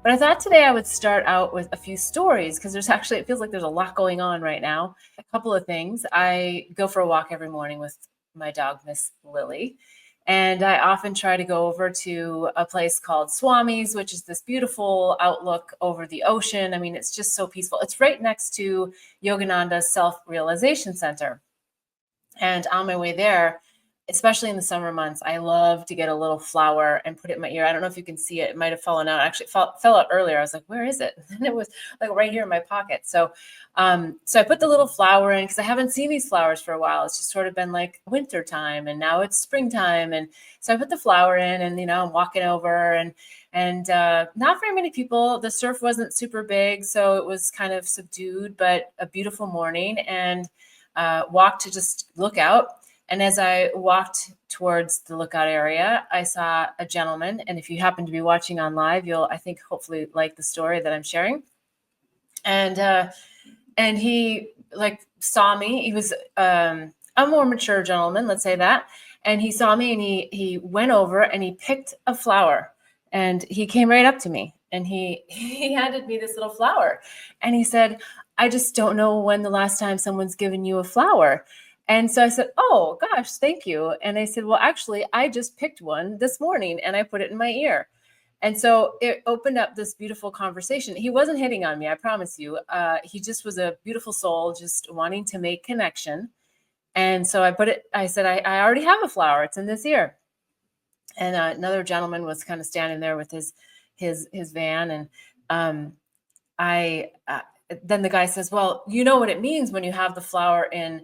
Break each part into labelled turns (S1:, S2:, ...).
S1: But I thought today I would start out with a few stories because it feels like there's a lot going on right now. A couple of things. I go for a walk every morning with my dog, Miss Lily. And I often try to go over to a place called Swami's, which is this beautiful outlook over the ocean. I mean, it's just so peaceful. It's right next to Yogananda's Self-Realization Center. And on my way there, especially in the summer months, I love to get a little flower and put it in my ear. I don't know if you can see it. It might have fallen out. Actually, it fell out earlier. I was like, where is it? And it was like right here in my pocket. So I put the little flower in because I haven't seen these flowers for a while. It's just sort of been like winter time, and now it's springtime. And so I put the flower in, and I'm walking over, and not very many people. The surf wasn't super big, so it was kind of subdued, but a beautiful morning. And walked to just look out. And as I walked towards the lookout area, I saw a gentleman. And if you happen to be watching on live, you'll, I think, hopefully like the story that I'm sharing. And he like saw me. He was a more mature gentleman, let's say that. And he saw me, and he went over and he picked a flower, and he came right up to me, and he handed me this little flower, and he said, I just don't know when the last time someone's given you a flower. And so I said, oh gosh, thank you. And I said, well, actually, I just picked one this morning and I put it in my ear. And so it opened up this beautiful conversation. He wasn't hitting on me, I promise you. He just was a beautiful soul, just wanting to make connection. And so I said, I already have a flower. It's in this ear. And another gentleman was kind of standing there with his van. And then the guy says, well, you know what it means when you have the flower in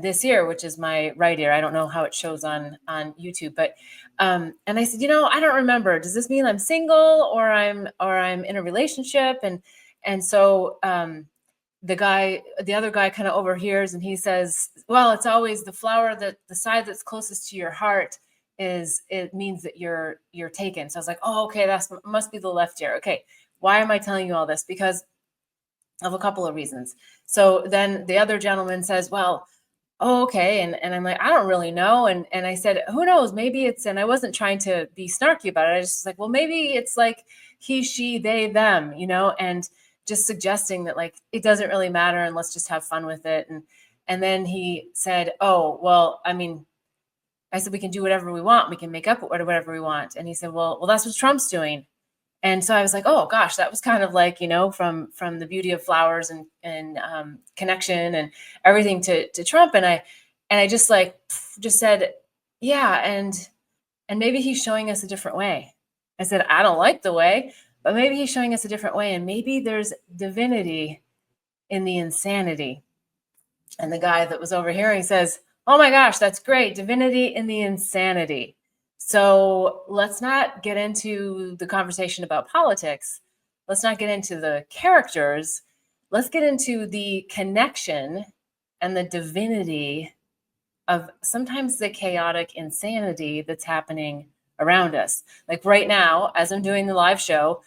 S1: this ear, which is my right ear. I don't know how it shows on YouTube, but and I said, I don't remember. Does this mean I'm single or I'm in a relationship? And so the other guy kind of overhears, and he says, well, it's always the flower that the side that's closest to your heart it means that you're taken. So I was like, oh, okay, that must be the left ear. Okay, why am I telling you all this? Because of a couple of reasons. So then the other gentleman says, well, oh, okay. And I'm like, I don't really know. And I said, who knows? Maybe it's, and I wasn't trying to be snarky about it. I just was like, well, maybe it's like he, she, they, them, and just suggesting that like, it doesn't really matter and let's just have fun with it. And then he said, oh, well, I mean, I said, we can do whatever we want. We can make up whatever we want. And he said, well, that's what Trump's doing. And so I was like, oh gosh, that was kind of like, from the beauty of flowers and connection and everything to Trump. And I just said, yeah. And maybe he's showing us a different way. I said, I don't like the way, but maybe he's showing us a different way. And maybe there's divinity in the insanity. And the guy that was overhearing says, oh my gosh, that's great. Divinity in the insanity. So let's not get into the conversation about politics. Let's not get into the characters. Let's get into the connection and the divinity of sometimes the chaotic insanity that's happening around us. Like right now, as I'm doing the live show,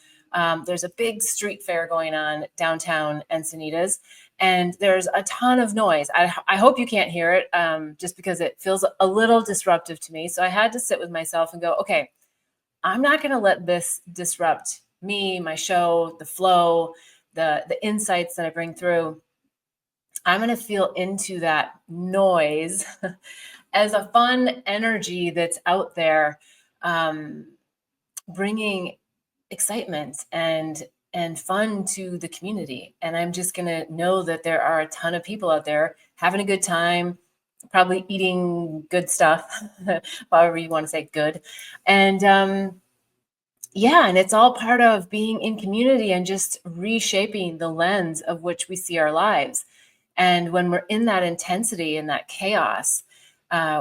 S1: there's a big street fair going on downtown Encinitas, and there's a ton of noise. I hope you can't hear it, just because it feels a little disruptive to me. So I had to sit with myself and go, okay, I'm not going to let this disrupt me, my show, the flow, the insights that I bring through. I'm going to feel into that noise as a fun energy that's out there, bringing excitement and fun to the community. And I'm just going to know that there are a ton of people out there having a good time, probably eating good stuff, however you want to say good. And and it's all part of being in community and just reshaping the lens of which we see our lives. And when we're in that intensity and that chaos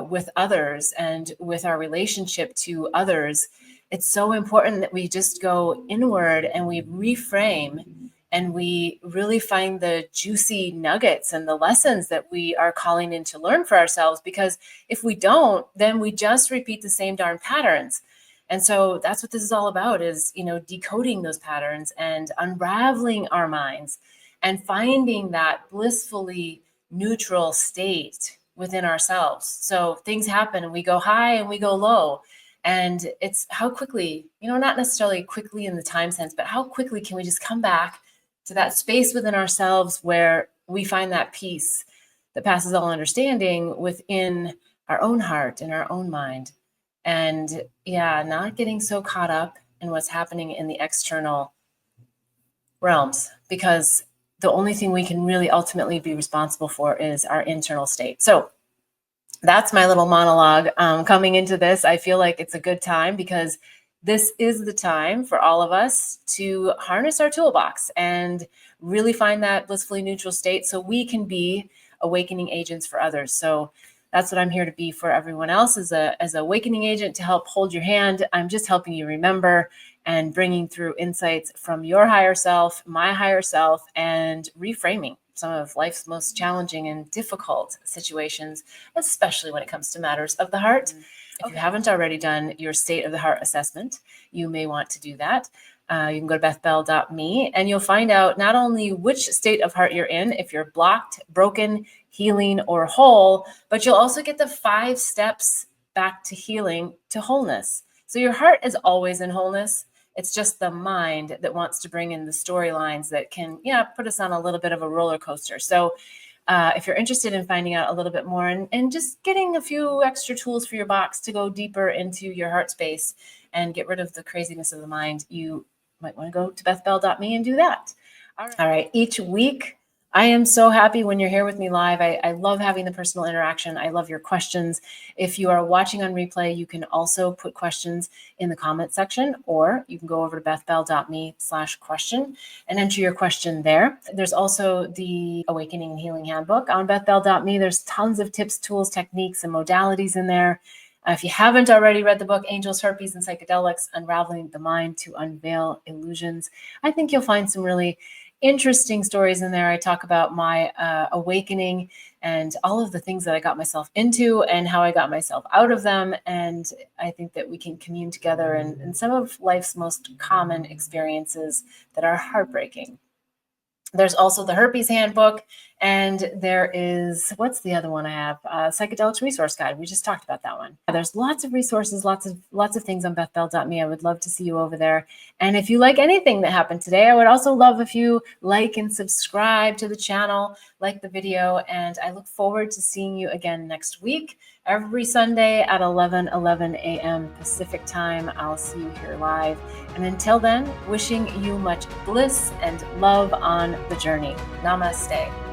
S1: with others and with our relationship to others, it's so important that we just go inward and we reframe and we really find the juicy nuggets and the lessons that we are calling in to learn for ourselves. Because if we don't, then we just repeat the same darn patterns. And so that's what this is all about, is, decoding those patterns and unraveling our minds and finding that blissfully neutral state within ourselves. So things happen and we go high and we go low. And it's how quickly, not necessarily quickly in the time sense, but how quickly can we just come back to that space within ourselves where we find that peace that passes all understanding within our own heart and our own mind. And not getting so caught up in what's happening in the external realms, because the only thing we can really ultimately be responsible for is our internal state. So that's my little monologue coming into this. I feel like it's a good time because this is the time for all of us to harness our toolbox and really find that blissfully neutral state so we can be awakening agents for others. So that's what I'm here to be for everyone else, as an awakening agent, to help hold your hand. I'm just helping you remember and bringing through insights from your higher self, my higher self, and reframing some of life's most challenging and difficult situations, especially when it comes to matters of the heart. If you haven't already done your state of the heart assessment, you may want to do that. You can go to bethbell.me and you'll find out not only which state of heart you're in, if you're blocked, broken, healing, or whole, but you'll also get the 5 steps back to healing, to wholeness. So your heart is always in wholeness. It's just the mind that wants to bring in the storylines that can, put us on a little bit of a roller coaster. So if you're interested in finding out a little bit more and just getting a few extra tools for your box to go deeper into your heart space and get rid of the craziness of the mind, you might want to go to bethbell.me and do that. All right. Each week, I am so happy when you're here with me live. I love having the personal interaction. I love your questions. If you are watching on replay, you can also put questions in the comment section, or you can go over to bethbell.me/question and enter your question there. There's also the Awakening and Healing Handbook on bethbell.me. There's tons of tips, tools, techniques, and modalities in there. If you haven't already read the book, Angels, Herpes, and Psychedelics, Unraveling the Mind to Unveil Illusions, I think you'll find some really interesting stories in there. I talk about my awakening and all of the things that I got myself into and how I got myself out of them. And I think that we can commune together in some of life's most common experiences that are heartbreaking. There's also the Herpes Handbook, and there is, what's the other one I have? Psychedelics Resource Guide. We just talked about that one. There's lots of resources, lots of things on bethbell.me. I would love to see you over there. And if you like anything that happened today, I would also love if you like and subscribe to the channel, like the video, and I look forward to seeing you again next week, every Sunday at 11:11 a.m. Pacific time. I'll see you here live. And until then, wishing you much bliss and love on the journey. Namaste.